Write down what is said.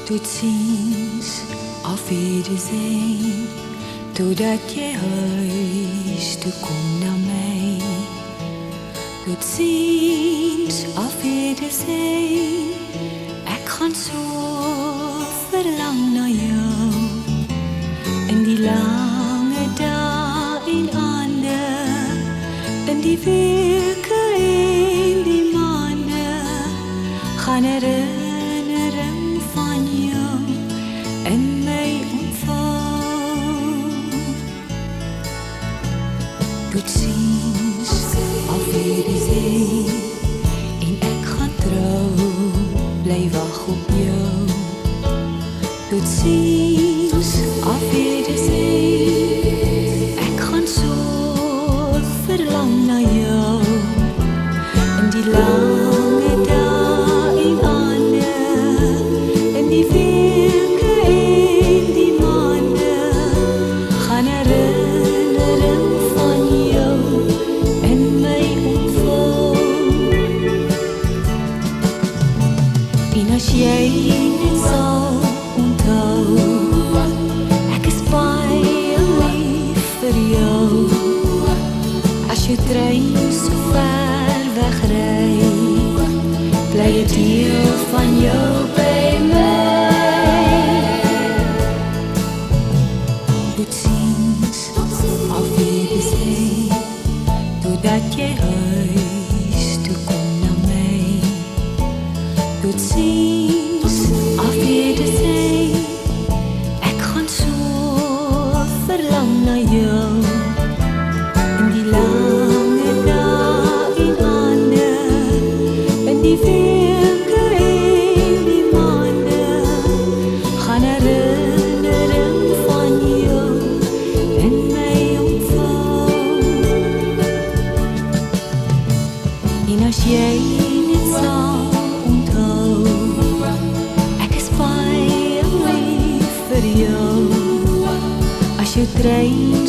Tot ziens, auf Wiedersehen, totdat jy huis toe kom na my. Tot ziens, auf Wiedersehen, ek gaan so verlang na jou. In die lange dae en aande, in die weke en die maande, gaan herinnering van jou in my ontvou. Tot ziens, auf Wiedersehen, en ek gaan trou, bly wag op jou. Tot ziens, auf Wiedersehen, ek gaan so verlang na jou. In die lange dae en aande, in die weke en die maande, gaan herinnering van jou in my ontvou. En as jy net sal onthou, ek is baie lief vir jou. As jou trein so ver wegry, bly 'n deel van jou by my. Tot ziens, auf Wiedersehen, totdat jy huis toe kom na my. Tot ziens, auf Wiedersehen, ek gaan so verlang na jou. In die lange dae en aande, in die weke en die maande, gaan herinnering van jou in my ontvou. En as jy net sal onthou, ek is baie lief vir jou. As jou trein